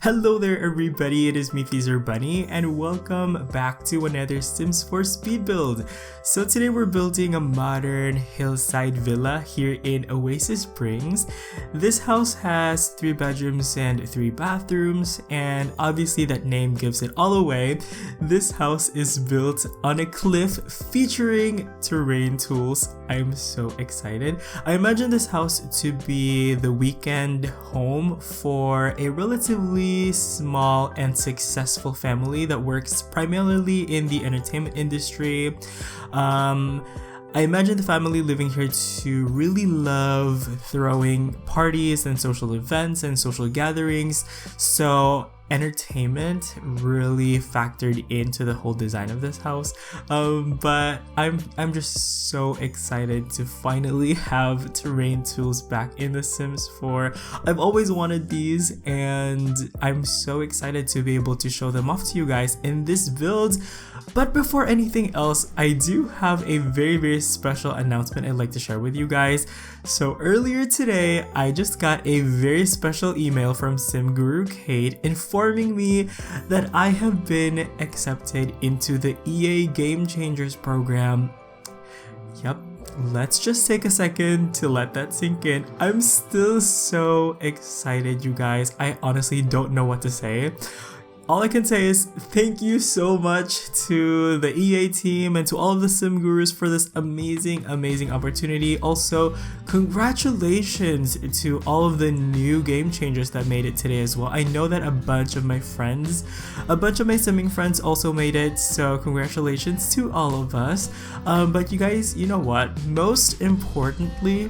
Hello there everybody, it is me XFreezerBunny and welcome back to another Sims 4 speed build. So today we're building a modern hillside villa here in Oasis Springs. This house has 3 bedrooms and 3 bathrooms, and obviously that name gives it all away. This house is built on a cliff featuring terrain tools. I'm so excited. I imagine this house to be the weekend home for a relatively small and successful family that works primarily in the entertainment industry. I imagine the family living here to really love throwing parties and social events and social gatherings, so entertainment really factored into the whole design of this house. But I'm just so excited to finally have terrain tools back in The Sims 4. I've always wanted these and I'm so excited to be able to show them off to you guys in this build. But before anything else, I do have a very special announcement I'd like to share with you guys. So earlier today, I just got a very special email from Sim Guru Kate informing me that I have been accepted into the EA Game Changers program. Yep, let's just take a second to let that sink in. I'm still so excited, you guys. I honestly don't know what to say. All I can say is thank you so much to the EA team and to all of the Sim Gurus for this amazing opportunity. Also, congratulations to all of the new game changers that made it today as well. I know that a bunch of my simming friends also made it, so congratulations to all of us. But you guys, you know what? Most importantly,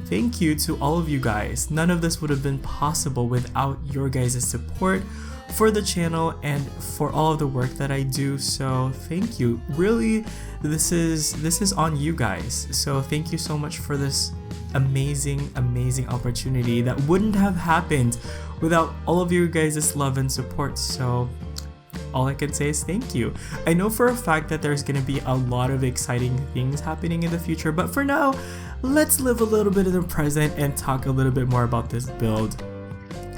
thank you to all of you guys. None of this would have been possible without your guys' support for the channel and for all of the work that I do, so thank you. Really, this is on you guys, so thank you so much for this amazing opportunity that wouldn't have happened without all of you guys' love and support. So all I can say is thank you. I know for a fact that there's gonna be a lot of exciting things happening in the future, but for now, let's live a little bit in the present and talk a little bit more about this build.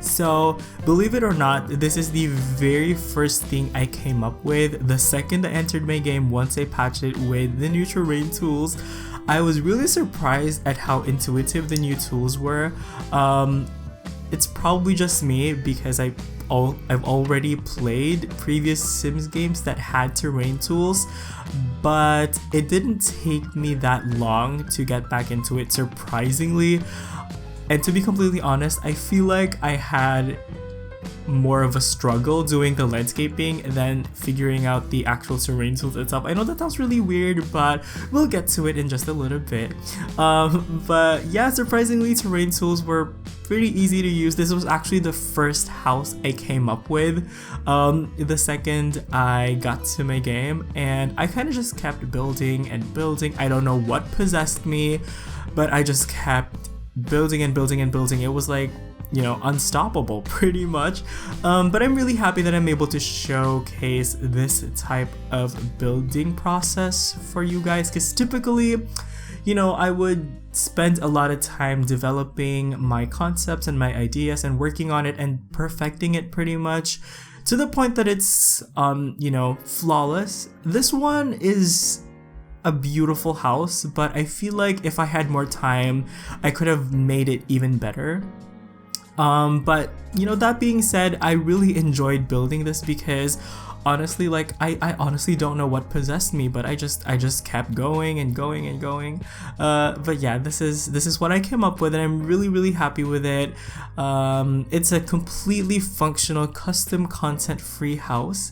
So, believe it or not, this is the very first thing I came up with the second I entered my game once I patched it with the new terrain tools. I was really surprised at how intuitive the new tools were. It's probably just me because I've already played previous Sims games that had terrain tools, but it didn't take me that long to get back into it, surprisingly. And to be completely honest, I feel like I had more of a struggle doing the landscaping than figuring out the actual terrain tools itself. I know that sounds really weird, but we'll get to it in just a little bit. But yeah, surprisingly, terrain tools were pretty easy to use. This was actually the first house I came up with the second I got to my game, and I kind of just kept building and building. I don't know what possessed me, but I just kept building and building and building. It was like, you know, unstoppable pretty much. But I'm really happy that I'm able to showcase this type of building process for you guys, because typically, you know, I would spend a lot of time developing my concepts and my ideas and working on it and perfecting it pretty much to the point that it's you know, flawless. This one is a beautiful house, but I feel like if I had more time, I could have made it even better. But you know, that being said, I really enjoyed building this because honestly, like I honestly don't know what possessed me, but I just kept going and going and going. But yeah, this is what I came up with, and I'm really happy with it. It's a completely functional, custom content free house,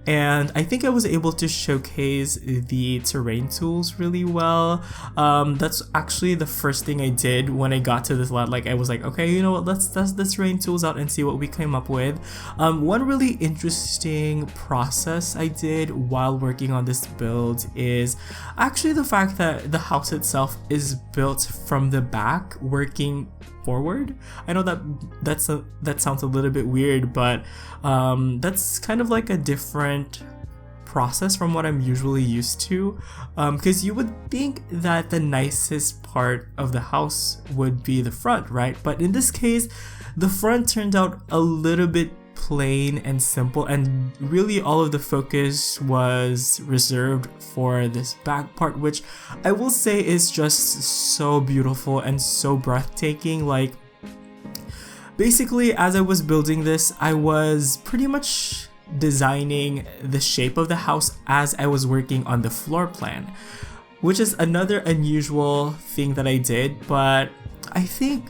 and I think I was able to showcase the terrain tools really well. That's actually the first thing I did when I got to this lot. Like, I was like, okay, you know what, let's test the terrain tools out and see what we came up with. One really interesting process I did while working on this build is actually the fact that the house itself is built from the back, working forward. I know that sounds a little bit weird, but that's kind of like a different process from what I'm usually used to, because you would think that the nicest part of the house would be the front, right? But in this case, the front turned out a little bit plain and simple, and really all of the focus was reserved for this back part, which I will say is just so beautiful and so breathtaking. Like, basically, as I was building this, I was pretty much designing the shape of the house as I was working on the floor plan, which is another unusual thing that I did. But I think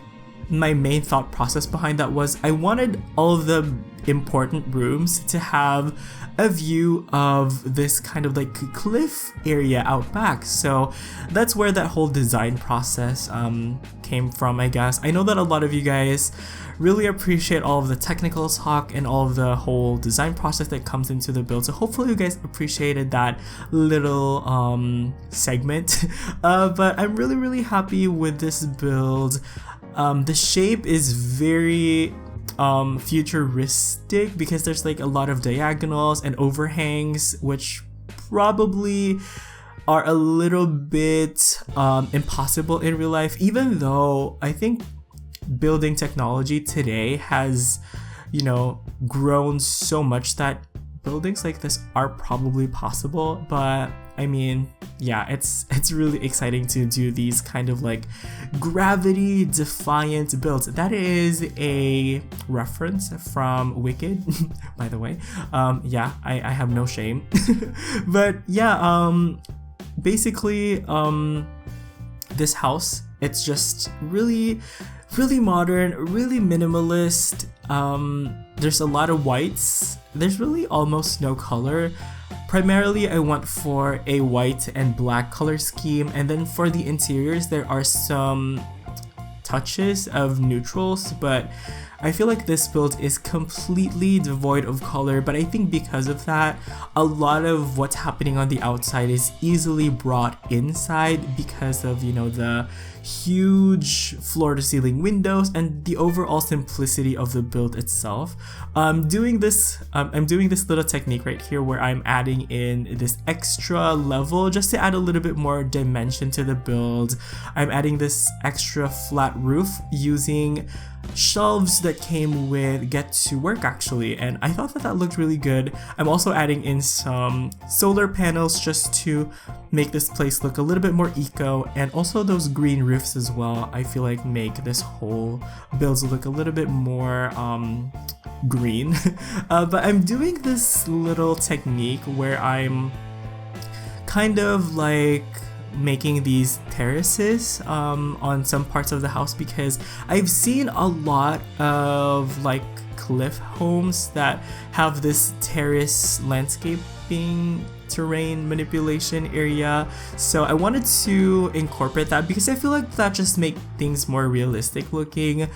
my main thought process behind that was I wanted all of the important rooms to have a view of this kind of like cliff area out back. So that's where that whole design process came from, I guess. I know that a lot of you guys really appreciate all of the technical talk and all of the whole design process that comes into the build, so hopefully you guys appreciated that little segment. But I'm really happy with this build. The shape is very futuristic because there's like a lot of diagonals and overhangs, which probably are a little bit impossible in real life, even though I think building technology today has, you know, grown so much that buildings like this are probably possible. But I mean, yeah, it's really exciting to do these kind of like gravity defiant builds. That is a reference from Wicked, by the way. Yeah, I have no shame. But yeah, basically, this house, it's just really modern, really minimalist. There's a lot of whites. There's really almost no color. Primarily, I went for a white and black color scheme, and then for the interiors, there are some touches of neutrals, but I feel like this build is completely devoid of color. But I think because of that, a lot of what's happening on the outside is easily brought inside because of, you know, the huge floor to ceiling windows and the overall simplicity of the build itself. I'm doing this little technique right here where I'm adding in this extra level just to add a little bit more dimension to the build. I'm adding this extra flat roof using shelves that came with Get to Work actually, and I thought that looked really good. I'm also adding in some solar panels just to make this place look a little bit more eco, and also those green roofs as well, I feel like make this whole build look a little bit more green. But I'm doing this little technique where I'm kind of like making these terraces on some parts of the house, because I've seen a lot of like cliff homes that have this terrace landscaping terrain manipulation area. So I wanted to incorporate that because I feel like that just makes things more realistic looking.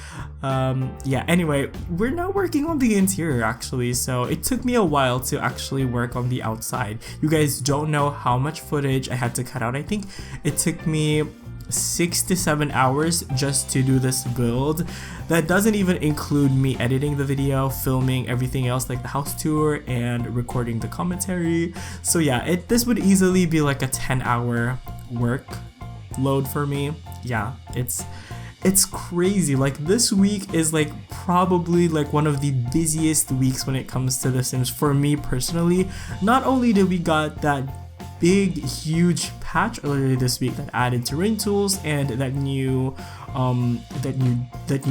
Yeah, anyway, we're now working on the interior actually, so it took me a while to actually work on the outside. You guys don't know how much footage I had to cut out. I think it took me 6 to 7 hours just to do this build. That doesn't even include me editing the video, filming everything else like the house tour and recording the commentary. So yeah, this would easily be like a 10-hour work load for me. Yeah, it's crazy. Like this week is like probably like one of the busiest weeks when it comes to The Sims for me personally. Not only did we got that big huge patch earlier this week that added terrain tools and that new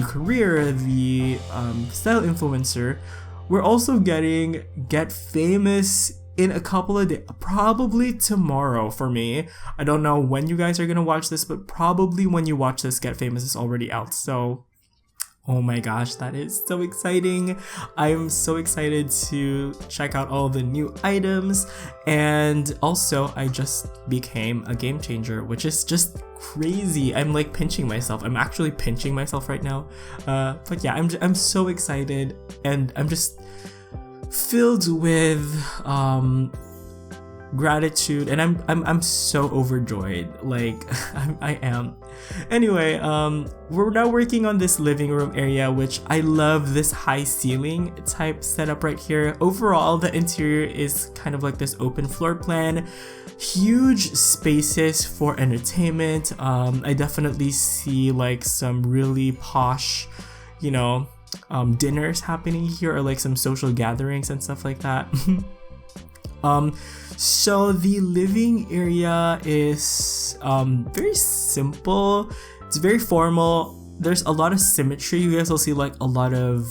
career, the style influencer, we're also getting Get Famous in a couple of days, probably tomorrow for me. I don't know when you guys are gonna watch this, but probably when you watch this, Get Famous is already out. So oh my gosh, that is so exciting. I'm so excited to check out all the new items. And also, I just became a game changer, which is just crazy. I'm like pinching myself. I'm actually pinching myself right now. But yeah, I'm so excited, and I'm just filled with gratitude, and I'm so overjoyed. Like I am. Anyway, we're now working on this living room area, which I love this high ceiling type setup right here. Overall, the interior is kind of like this open floor plan, huge spaces for entertainment. I definitely see like some really posh, you know, dinners happening here, or like some social gatherings and stuff like that. So the living area is very simple. It's very formal. There's a lot of symmetry. You guys will see like a lot of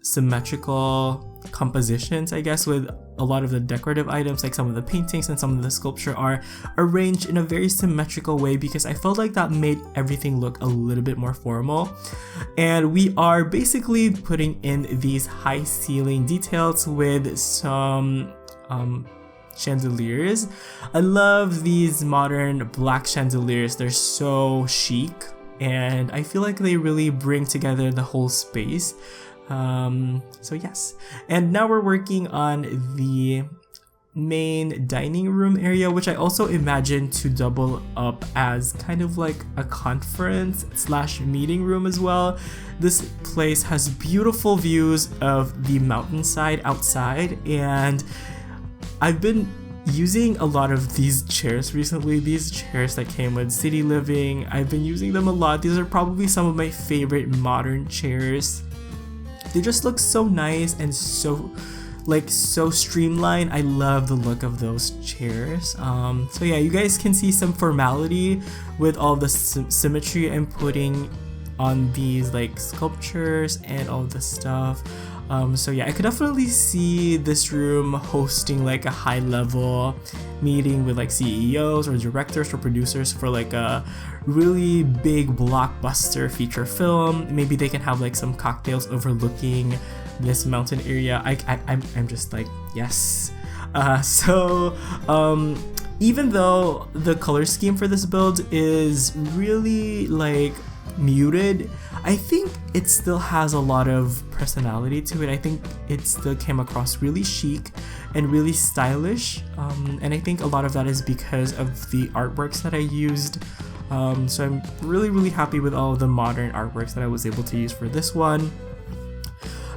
symmetrical compositions, I guess, with a lot of the decorative items, like some of the paintings and some of the sculpture are arranged in a very symmetrical way, because I felt like that made everything look a little bit more formal. And we are basically putting in these high ceiling details with some chandeliers. I love these modern black chandeliers. They're so chic, and I feel like they really bring together the whole space. So yes, and now we're working on the main dining room area, which I also imagine to double up as kind of like a conference / meeting room as well. This place has beautiful views of the mountainside outside, and I've been using a lot of these chairs recently. These chairs that came with City Living, I've been using them a lot. These are probably some of my favorite modern chairs. They just look so nice and so streamlined. I love the look of those chairs. So yeah, you guys can see some formality with all the symmetry I'm putting on these like sculptures and all the stuff. So yeah, I could definitely see this room hosting like a high level meeting with like CEOs or directors or producers for like a really big blockbuster feature film. Maybe they can have like some cocktails overlooking this mountain area. I'm just like, yes. Even though the color scheme for this build is really like muted, I think it still has a lot of personality to it. I think it still came across really chic and really stylish, and I think a lot of that is because of the artworks that I used. So I'm really happy with all of the modern artworks that I was able to use for this one.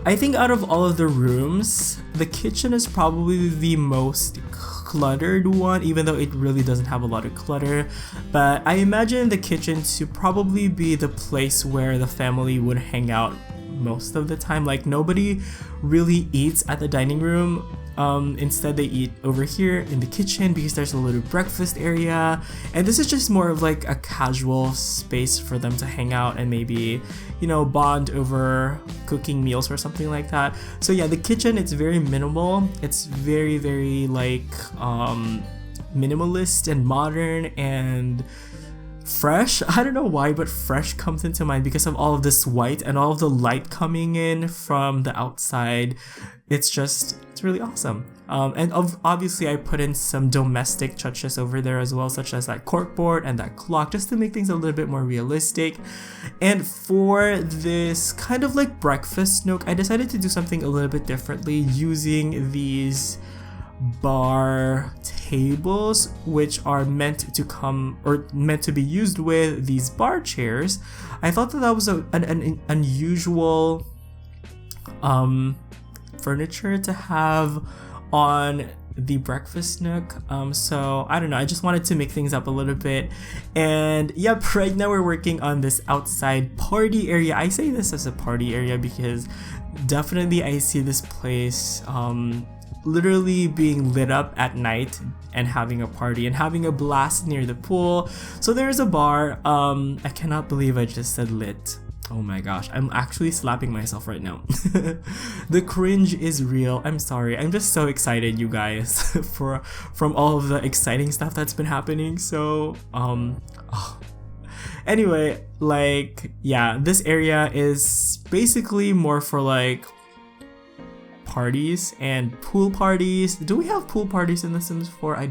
I think out of all of the rooms, the kitchen is probably the most cluttered one, even though it really doesn't have a lot of clutter. But I imagine the kitchen to probably be the place where the family would hang out most of the time. Like, nobody really eats at the dining room. Instead they eat over here in the kitchen because there's a little breakfast area, and this is just more of like a casual space for them to hang out and maybe, you know, bond over cooking meals or something like that. So yeah, the kitchen, it's very minimal. It's very like minimalist and modern and fresh. I don't know why, but fresh comes into mind because of all of this white and all of the light coming in from the outside. It's really awesome. And obviously I put in some domestic touches over there as well, such as that corkboard and that clock, just to make things a little bit more realistic. And for this kind of like breakfast nook, I decided to do something a little bit differently, using these bar tables, which are meant to be used with these bar chairs. I thought that was an unusual furniture to have on the breakfast nook. So I don't know, I just wanted to make things up a little bit. And yep, right now we're working on this outside party area. I say this as a party area because definitely I see this place literally being lit up at night and having a party and having a blast near the pool. So there's a bar. I cannot believe I just said lit. Oh my gosh, I'm actually slapping myself right now. The cringe is real. I'm sorry. I'm just so excited, you guys, from all of the exciting stuff that's been happening. So anyway, like, yeah, this area is basically more for like parties and pool parties. Do we have pool parties in The Sims 4? I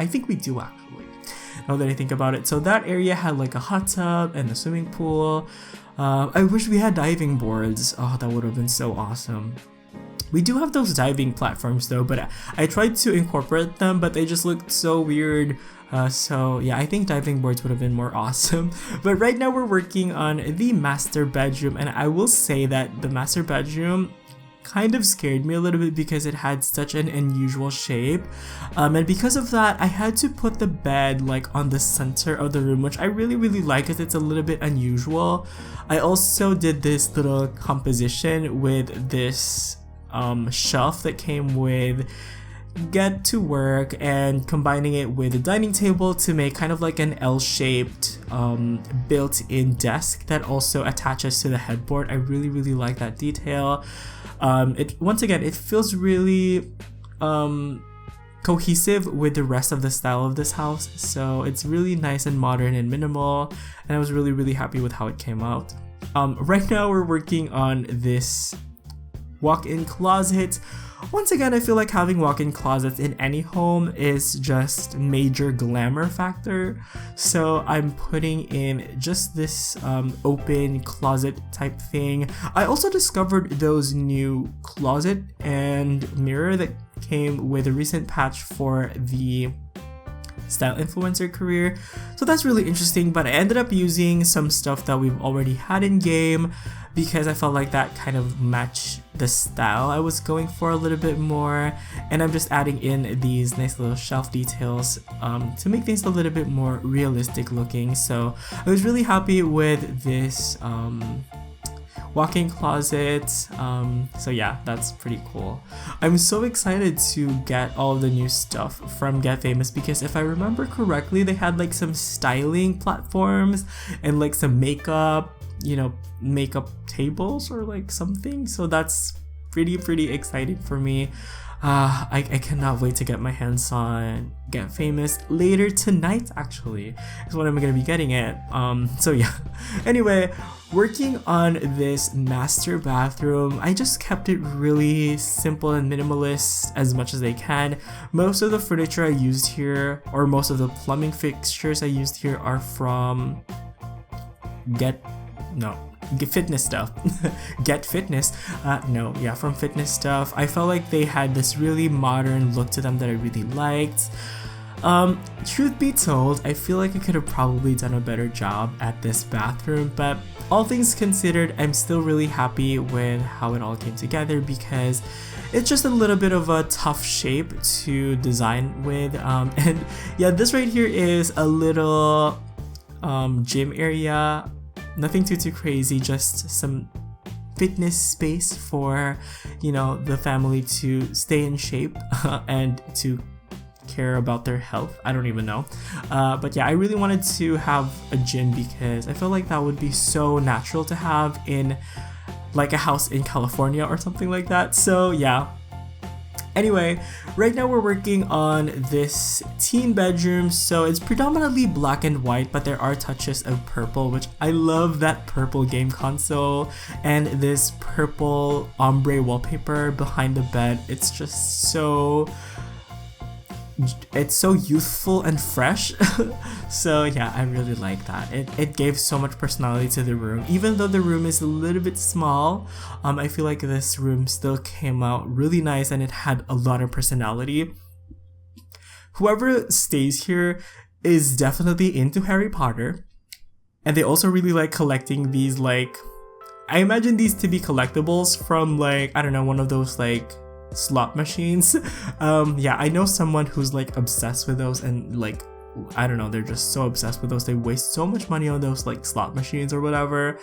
think we do actually, now that I think about it. So that area had like a hot tub and a swimming pool. I wish we had diving boards. Oh, that would have been so awesome. We do have those diving platforms though, but I tried to incorporate them, but they just looked so weird. So yeah, I think diving boards would have been more awesome. But right now we're working on the master bedroom, and I will say that the master bedroom kind of scared me a little bit because it had such an unusual shape, and because of that I had to put the bed like on the center of the room, which I really like because it's a little bit unusual. I also did this little composition with this shelf that came with Get to Work and combining it with a dining table to make kind of like an L-shaped built-in desk that also attaches to the headboard. I really like that detail. Once again, it feels really cohesive with the rest of the style of this house, so it's really nice and modern and minimal, and I was really happy with how it came out. Right now we're working on this walk-in closet. Once again, I feel like having walk-in closets in any home is just major glamour factor, so I'm putting in just this open closet type thing. I also discovered those new closet and mirror that came with a recent patch for the style influencer career, so that's really interesting, but I ended up using some stuff that we've already had in game because I felt like that kind of matched the style I was going for a little bit more, and I'm just adding in these nice little shelf details to make things a little bit more realistic looking. So I was really happy with this walk-in closet. So yeah, that's pretty cool. I'm so excited to get all the new stuff from Get Famous because if I remember correctly, they had like some styling platforms and like some makeup, makeup tables or like something. So that's pretty exciting for me. I cannot wait to get my hands on Get Famous later tonight, actually is when I'm gonna be getting it. So yeah, anyway, working on this master bathroom, I just kept it really simple and minimalist as much as I can. Most of the furniture I used here, or most of the plumbing fixtures I used here, are from Fitness Stuff. Get Fitness. From Fitness Stuff. I felt like they had this really modern look to them that I really liked. Truth be told, I feel like I could have probably done a better job at this bathroom, but all things considered, I'm still really happy with how it all came together because it's just a little bit of a tough shape to design with. And yeah, this right here is a little gym area. Nothing too crazy, just some fitness space for, the family to stay in shape and to care about their health. I don't even know. But yeah, I really wanted to have a gym because I feel like that would be so natural to have in like a house in California or something like that. So yeah. Anyway, right now we're working on this teen bedroom, so it's predominantly black and white, but there are touches of purple, which I love that purple game console and this purple ombre wallpaper behind the bed. It's just so youthful and fresh. So yeah, I really like that. It gave so much personality to the room. Even though the room is a little bit small, I feel like this room still came out really nice and it had a lot of personality. Whoever stays here is definitely into Harry Potter, and they also really like collecting these, like, I imagine these to be collectibles from, like, I don't know, one of those like slot machines. Yeah, I know someone who's like obsessed with those, and like, I don't know, they're just so obsessed with those. They waste so much money on those like slot machines or whatever.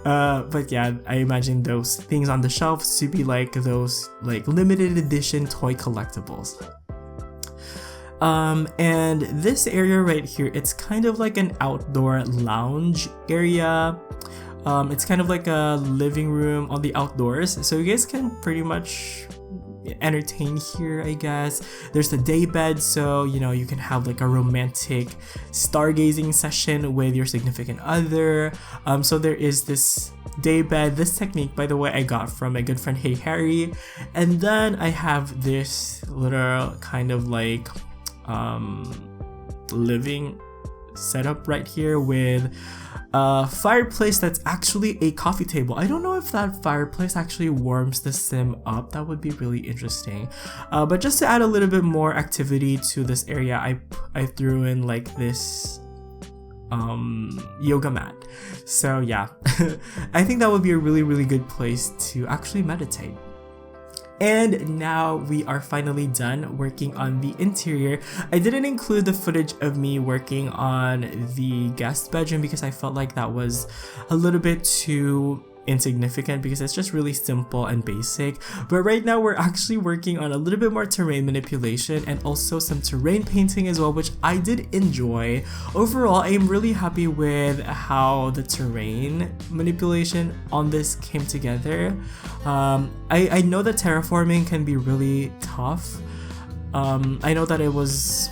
But yeah, I imagine those things on the shelves to be like those like limited edition toy collectibles. And this area right here, it's kind of like an outdoor lounge area. It's kind of like a living room on the outdoors, so you guys can pretty much entertain here, I guess. There's the day bed, so you can have like a romantic stargazing session with your significant other. So there is this day bed. This technique, by the way, I got from my good friend Hey Harrie. And then I have this little kind of like living setup right here with a fireplace that's actually a coffee table. I don't know if that fireplace actually warms the sim up. That would be really interesting. But just to add a little bit more activity to this area, I threw in like this yoga mat. So yeah, I think that would be a really good place to actually meditate. And now we are finally done working on the interior. I didn't include the footage of me working on the guest bedroom because I felt like that was a little bit too insignificant because it's just really simple and basic. But right now we're actually working on a little bit more terrain manipulation and also some terrain painting as well, which I did enjoy. Overall, I am really happy with how the terrain manipulation on this came together. I know that terraforming can be really tough. I know that it was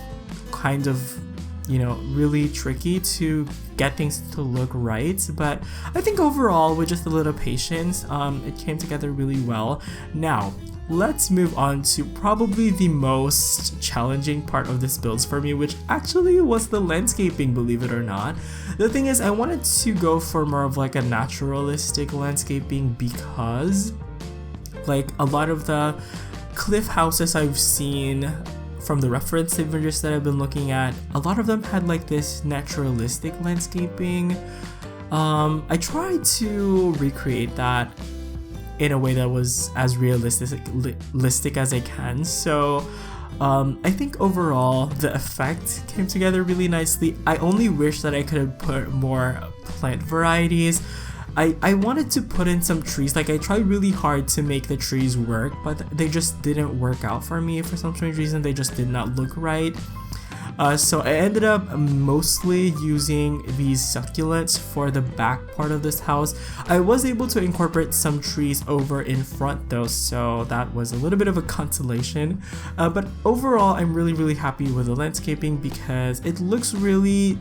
kind of, you know, really tricky to get things to look right, but I think overall with just a little patience, it came together really well. Now let's move on to probably the most challenging part of this build for me, which actually was the landscaping, believe it or not. The thing is, I wanted to go for more of like a naturalistic landscaping because like a lot of the cliff houses I've seen from the reference images that I've been looking at, a lot of them had like this naturalistic landscaping. I tried to recreate that in a way that was as realistic as I can. So I think overall the effect came together really nicely. I only wish that I could have put more plant varieties. I wanted to put in some trees. Like I tried really hard to make the trees work, but they just didn't work out for me for some strange reason. They just did not look right. So I ended up mostly using these succulents for the back part of this house. I was able to incorporate some trees over in front though, so that was a little bit of a consolation. But overall, I'm really happy with the landscaping because it looks really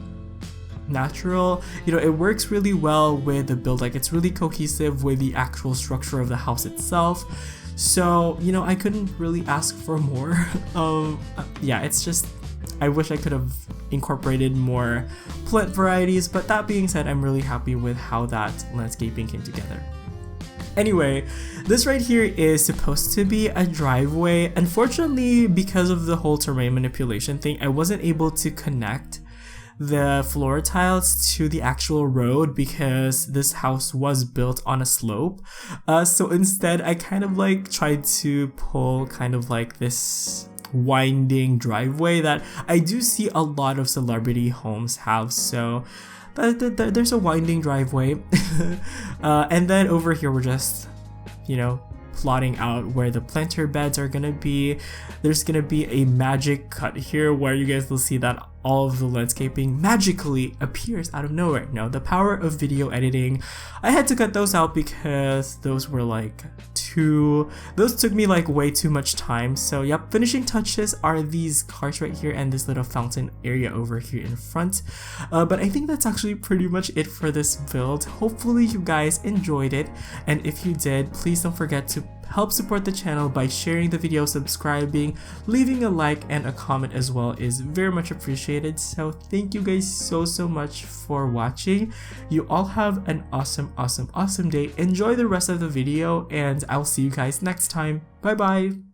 natural. You know, it works really well with the build. Like it's really cohesive with the actual structure of the house itself. So, you know, I couldn't really ask for more. Yeah, it's just, I wish I could have incorporated more plant varieties, but that being said, I'm really happy with how that landscaping came together. Anyway, this right here is supposed to be a driveway. Unfortunately, because of the whole terrain manipulation thing, I wasn't able to connect the floor tiles to the actual road because this house was built on a slope. So instead, I kind of like tried to pull kind of like this winding driveway that I do see a lot of celebrity homes have. So there's a winding driveway. And then over here, we're just, you know, plotting out where the planter beds are gonna be. There's gonna be a magic cut here where you guys will see that all of the landscaping magically appears out of nowhere. No, the power of video editing. I had to cut those out because those were like those took me like way too much time. So yep, finishing touches are these cars right here and this little fountain area over here in front. But I think that's actually pretty much it for this build. Hopefully you guys enjoyed it, and if you did, please don't forget to help support the channel by sharing the video, subscribing, leaving a like and a comment as well is very much appreciated. So thank you guys so much for watching. You all have an awesome day. Enjoy the rest of the video and I'll see you guys next time. Bye bye.